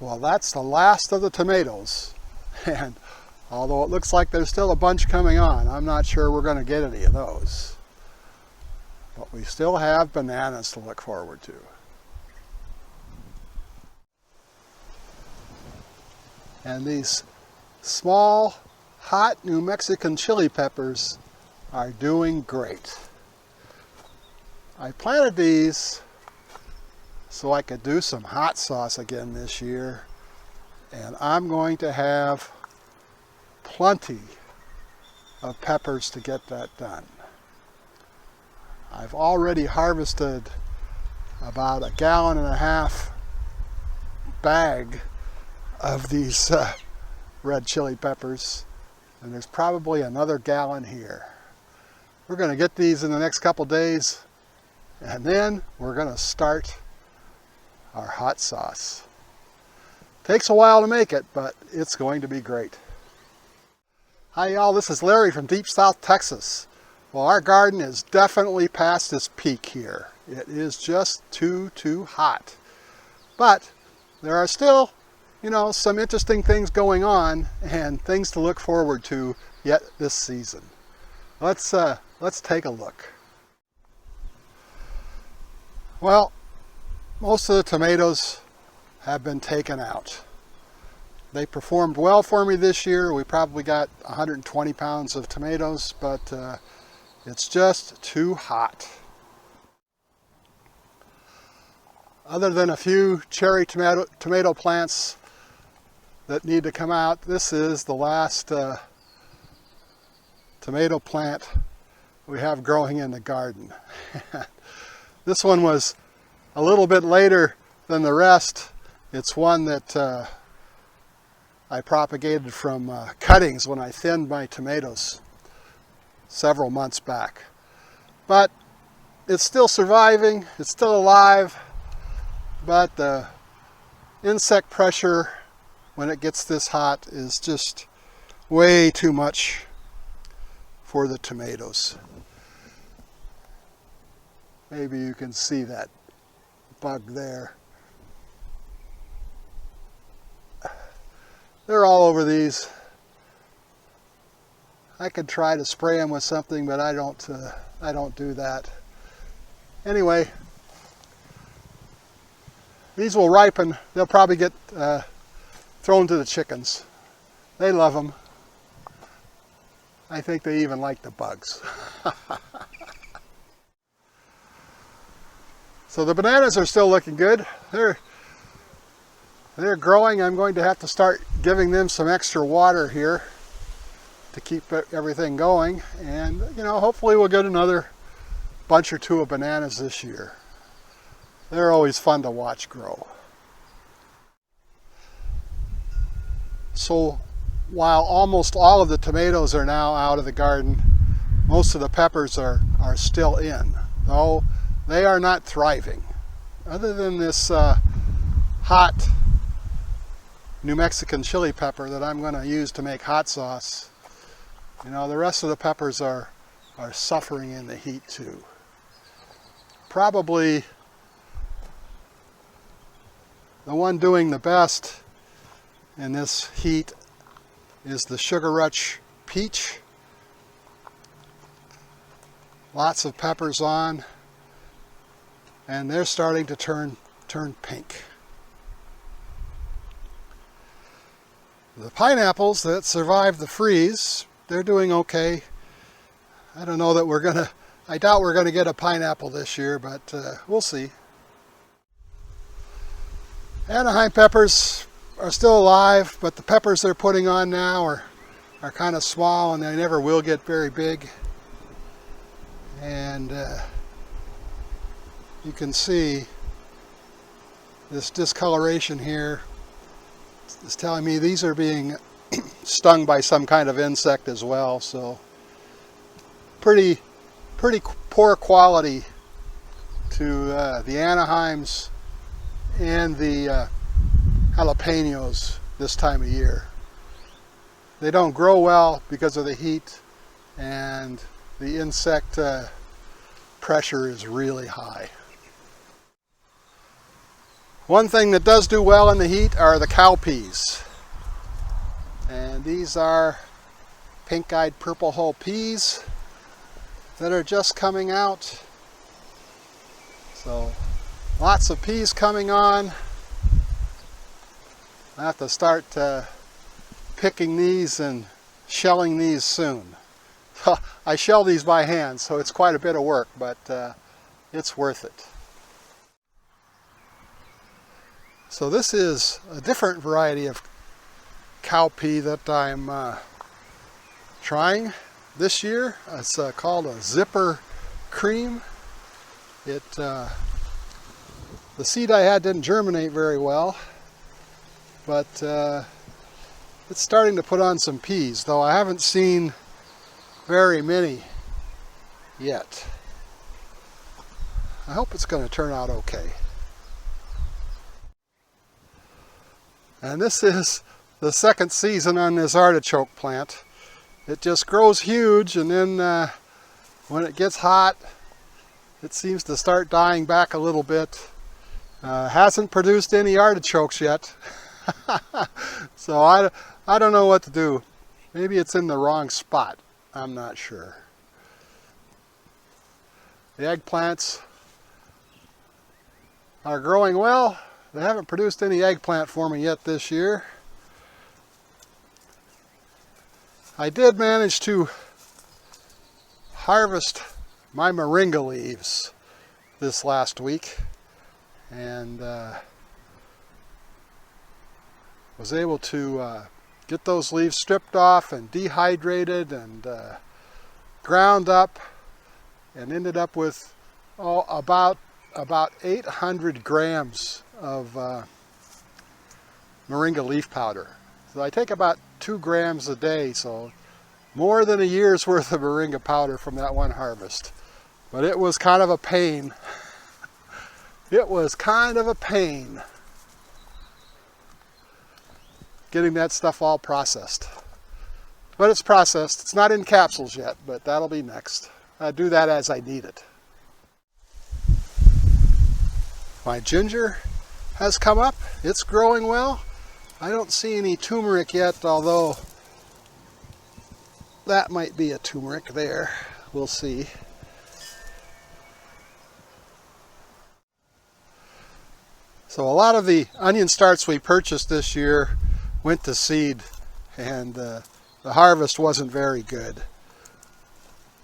Well, that's the last of the tomatoes, and although it looks like there's still a bunch coming on, I'm not sure we're going to get any of those. But we still have bananas to look forward to. And these small, hot New Mexican chili peppers are doing great. I planted these so I could do some hot sauce again this year, and I'm going to have plenty of peppers to get that done. I've already harvested about 1.5 gallon bag of these red chili peppers, and there's probably another gallon here. We're going to get these in the next couple days, and then we're going to start our hot sauce. Takes a while to make it, but it's going to be great. Hi y'all, this is Larry from Deep South Texas. Well, our garden is definitely past its peak here. It is just too hot. But there are still, some interesting things going on and things to look forward to yet this season. Let's take a look. Well, most of the tomatoes have been taken out. They performed well for me this year. We probably got 120 pounds of tomatoes, but it's just too hot. Other than a few cherry tomato plants that need to come out, this is the last tomato plant we have growing in the garden. This one was a little bit later than the rest. It's one that I propagated from cuttings when I thinned my tomatoes several months back. But it's still surviving, it's still alive, but the insect pressure when it gets this hot is just way too much for the tomatoes. Maybe you can see that bug there. They're all over these. I could try to spray them with something, but I don't do that. Anyway, these will ripen. They'll probably get thrown to the chickens. They love them. I think they even like the bugs. So the bananas are still looking good. They're growing. I'm going to have to start giving them some extra water here to keep everything going, and hopefully we'll get another bunch or two of bananas this year. They're always fun to watch grow. So while almost all of the tomatoes are now out of the garden, most of the peppers are still in, though they are not thriving. Other than this hot New Mexican chili pepper that I'm going to use to make hot sauce, the rest of the peppers are suffering in the heat too. Probably the one doing the best in this heat is the Sugar Rush Peach. Lots of peppers on, and they're starting to turn pink. The pineapples that survived the freeze, they're doing okay. I don't know that I doubt we're gonna get a pineapple this year, but we'll see. Anaheim peppers are still alive, but the peppers they're putting on now are kind of small, and they never will get very big. And you can see this discoloration here is telling me these are being stung by some kind of insect as well. So pretty poor quality to the Anaheims and the jalapenos this time of year. They don't grow well because of the heat, and the insect pressure is really high. One thing that does do well in the heat are the cowpeas. And these are pink-eyed purple hull peas that are just coming out. So lots of peas coming on. I have to start picking these and shelling these soon. I shell these by hand, so it's quite a bit of work, but it's worth it. So this is a different variety of cowpea that I'm trying this year. It's called a zipper cream. The seed I had didn't germinate very well, but it's starting to put on some peas, though I haven't seen very many yet. I hope it's going to turn out okay. And this is the second season on this artichoke plant. It just grows huge, and then when it gets hot, it seems to start dying back a little bit. Hasn't produced any artichokes yet. So I don't know what to do. Maybe it's in the wrong spot. I'm not sure. The eggplants are growing well. They haven't produced any eggplant for me yet this year. I did manage to harvest my moringa leaves this last week, and was able to get those leaves stripped off and dehydrated and ground up, and ended up with about 800 grams of moringa leaf powder. So I take about 2 grams a day, so more than a year's worth of moringa powder from that one harvest. But it was kind of a pain. It was kind of a pain getting that stuff all processed. But it's processed. It's not in capsules yet, but that'll be next. I do that as I need it. My ginger has come up. It's growing well. I don't see any turmeric yet, although that might be a turmeric there. We'll see. So a lot of the onion starts we purchased this year went to seed, and the harvest wasn't very good.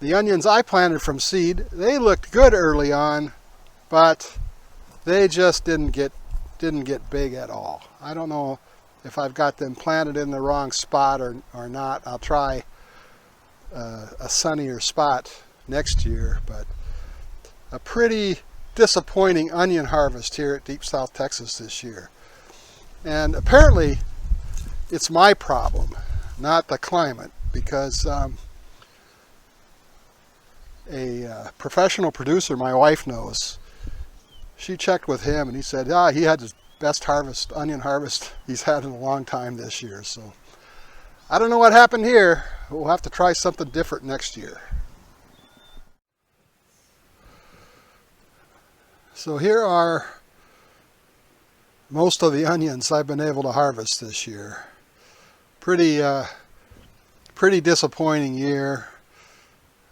The onions I planted from seed, they looked good early on, but they just didn't get big at all. I don't know if I've got them planted in the wrong spot or not. I'll try a sunnier spot next year, but a pretty disappointing onion harvest here at Deep South Texas this year. And apparently it's my problem, not the climate, because a professional producer my wife knows, she checked with him and he said, he had his best onion harvest he's had in a long time this year. So I don't know what happened here. We'll have to try something different next year. So here are most of the onions I've been able to harvest this year. Pretty disappointing year.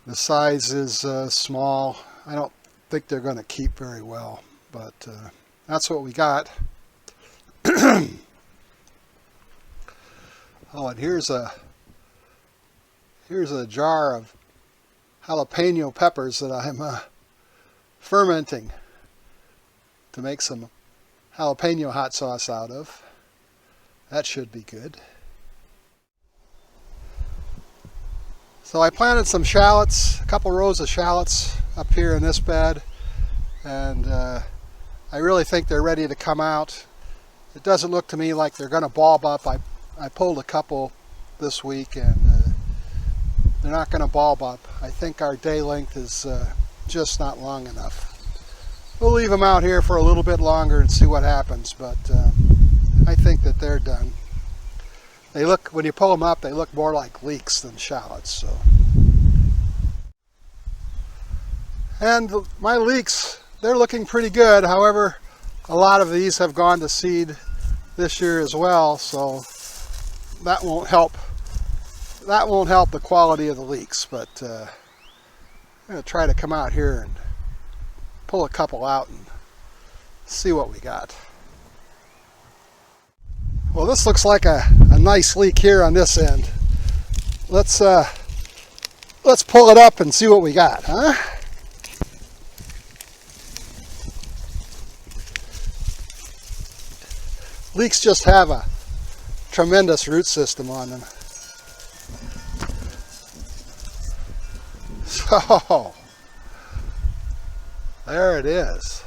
The size is small. I don't think they're going to keep very well, but that's what we got. Oh, and here's a jar of jalapeno peppers that I'm fermenting to make some jalapeno hot sauce out of. That should be good. So I planted some shallots, a couple rows of shallots up here in this bed, and I really think they're ready to come out. It doesn't look to me like they're going to bulb up. I pulled a couple this week, and they're not going to bulb up. I think our day length is just not long enough. We'll leave them out here for a little bit longer and see what happens, but I think that they're done. They look, when you pull them up, they look more like leeks than shallots. So, and my leeks, they're looking pretty good. However, a lot of these have gone to seed this year as well, so that won't help. That won't help the quality of the leeks, but I'm going to try to come out here and pull a couple out and see what we got. Well, this looks like a nice leek here on this end. Let's pull it up and see what we got, huh? Leeks just have a tremendous root system on them. So, there it is.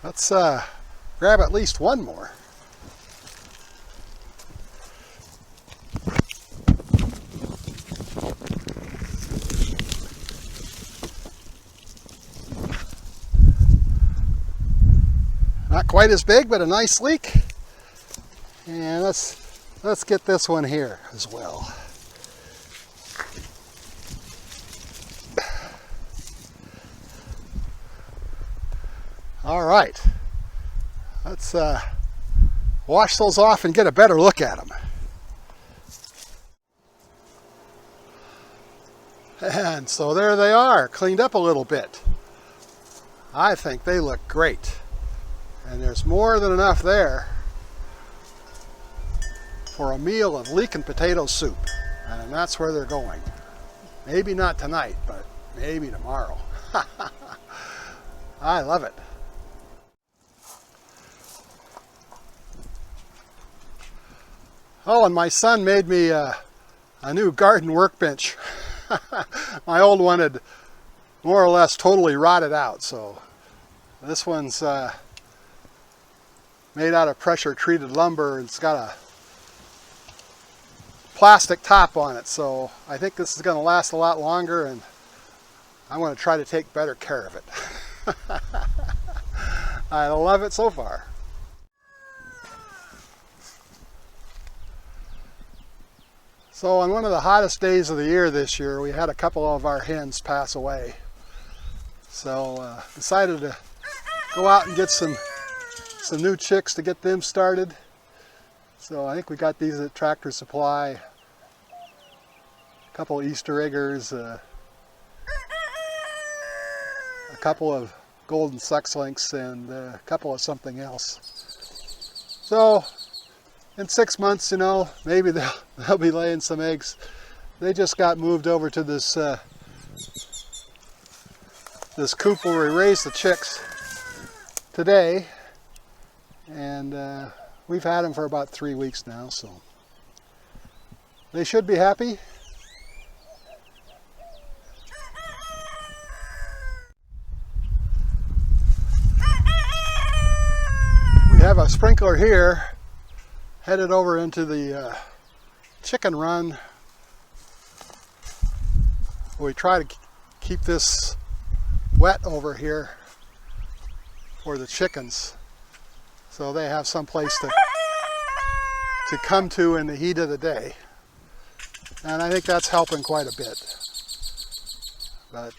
Let's grab at least one more. Not quite as big, but a nice leek. And let's get this one here as well. All right, let's wash those off and get a better look at them. And so there they are, cleaned up a little bit. I think they look great. And there's more than enough there for a meal of leek and potato soup. And that's where they're going. Maybe not tonight, but maybe tomorrow. I love it. Oh, and my son made me a new garden workbench. My old one had more or less totally rotted out, so this one's made out of pressure treated lumber, and it's got a plastic top on it, so I think this is going to last a lot longer, and I'm going to try to take better care of it. I love it so far. So on one of the hottest days of the year this year, we had a couple of our hens pass away. So decided to go out and get some new chicks to get them started. So I think we got these at Tractor Supply. A couple of Easter eggers, a couple of golden sex links, and a couple of something else. So in 6 months, you know, maybe they'll be laying some eggs. They just got moved over to this this coop where we raise the chicks today, and we've had them for about 3 weeks now, so they should be happy. We have a sprinkler here headed over into the chicken run. We try to keep this wet over here for the chickens, so they have some place to come to in the heat of the day, and I think that's helping quite a bit. But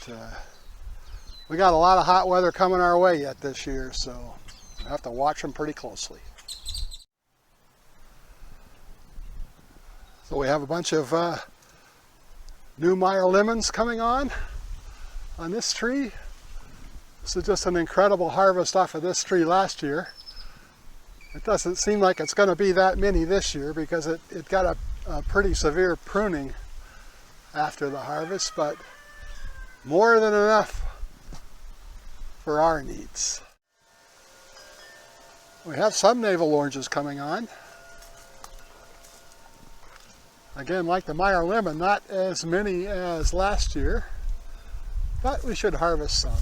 we got a lot of hot weather coming our way yet this year, so we have to watch them pretty closely. So we have a bunch of new Meyer lemons coming on this tree. This is just an incredible harvest off of this tree last year. It doesn't seem like it's going to be that many this year because it got a pretty severe pruning after the harvest, but more than enough for our needs. We have some navel oranges coming on. Again, like the Meyer lemon, not as many as last year, but we should harvest some.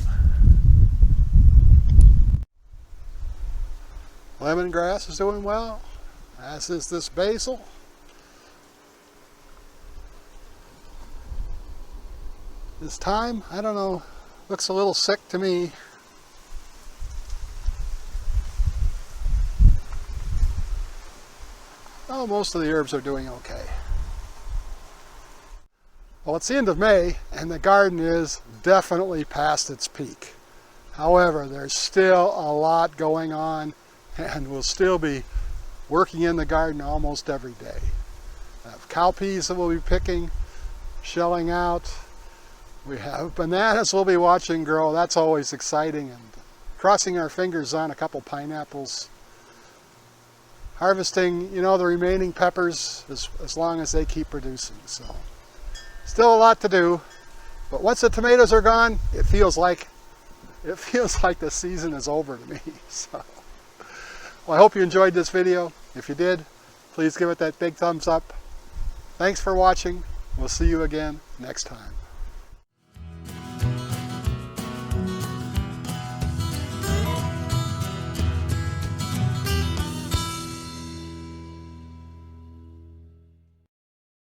Lemongrass is doing well, as is this basil. This thyme, I don't know, looks a little sick to me. Oh, most of the herbs are doing okay. Well, it's the end of May, and the garden is definitely past its peak. However, there's still a lot going on, and we'll still be working in the garden almost every day. I have cowpeas that we'll be picking, shelling out. We have bananas we'll be watching grow. That's always exciting, and crossing our fingers on a couple pineapples. Harvesting, the remaining peppers as long as they keep producing. So, still a lot to do, but once the tomatoes are gone, it feels like the season is over to me. So, well, I hope you enjoyed this video. If you did, please give it that big thumbs up. Thanks for watching. We'll see you again next time.